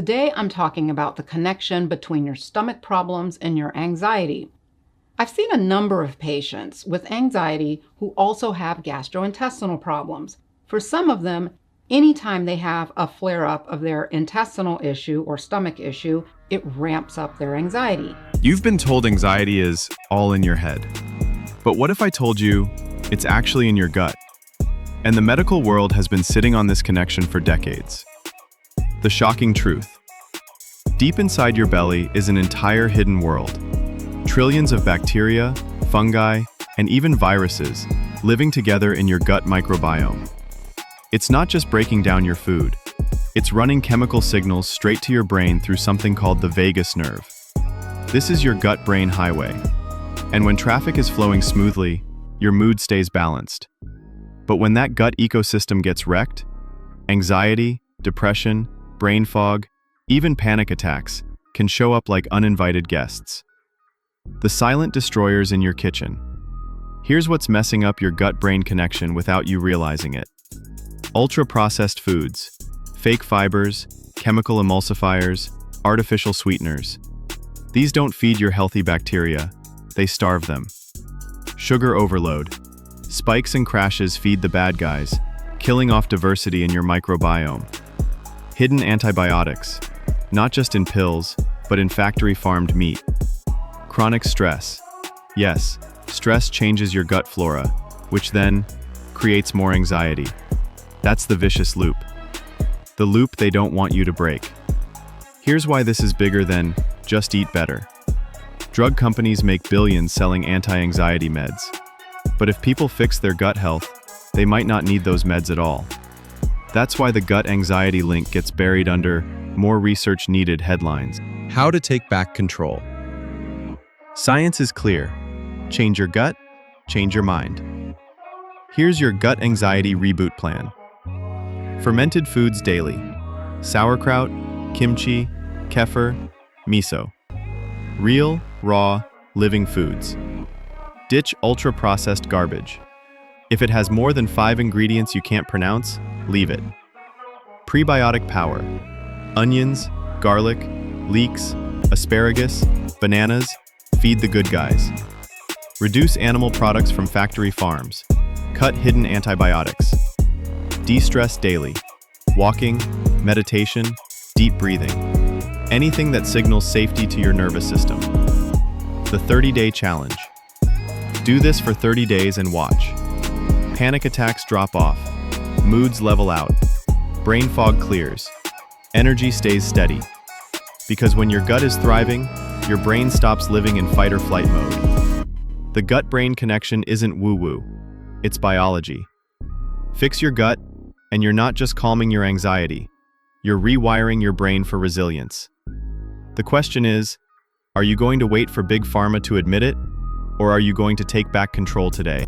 Today, I'm talking about the connection between your stomach problems and your anxiety. I've seen a number of patients with anxiety who also have gastrointestinal problems. For some of them, anytime they have a flare-up of their intestinal issue or stomach issue, it ramps up their anxiety. You've been told anxiety is all in your head. But what if I told you it's actually in your gut? And the medical world has been sitting on this connection for decades. The shocking truth. Deep inside your belly is an entire hidden world. Trillions of bacteria, fungi, and even viruses living together in your gut microbiome. It's not just breaking down your food. It's running chemical signals straight to your brain through something called the vagus nerve. This is your gut-brain highway. And when traffic is flowing smoothly, your mood stays balanced. But when that gut ecosystem gets wrecked, anxiety, depression, brain fog, even panic attacks can show up like uninvited guests. The silent destroyers in your kitchen. Here's what's messing up your gut-brain connection without you realizing it. Ultra-processed foods, fake fibers, chemical emulsifiers, artificial sweeteners. These don't feed your healthy bacteria, they starve them. Sugar overload. Spikes and crashes feed the bad guys, killing off diversity in your microbiome. Hidden antibiotics, not just in pills, but in factory-farmed meat. Chronic stress. Yes, stress changes your gut flora, which then creates more anxiety. That's the vicious loop. The loop they don't want you to break. Here's why this is bigger than just eat better. Drug companies make billions selling anti-anxiety meds. But if people fix their gut health, they might not need those meds at all. That's why the gut anxiety link gets buried under more research needed headlines. How to take back control. Science is clear. Change your gut, change your mind. Here's your gut anxiety reboot plan. Fermented foods daily. Sauerkraut, kimchi, kefir, miso. Real, raw, living foods. Ditch ultra-processed garbage. If it has more than 5 ingredients you can't pronounce, leave it. Prebiotic power. Onions, garlic, leeks, asparagus, bananas, feed the good guys. Reduce animal products from factory farms. Cut hidden antibiotics. De-stress daily. Walking, meditation, deep breathing. Anything that signals safety to your nervous system. The 30-day challenge. Do this for 30 days and watch. Panic attacks drop off. Moods level out. Brain fog clears. Energy stays steady. Because when your gut is thriving, your brain stops living in fight or flight mode. The gut-brain connection isn't woo-woo. It's biology. Fix your gut, and you're not just calming your anxiety. You're rewiring your brain for resilience. The question is, are you going to wait for Big Pharma to admit it? Or are you going to take back control today?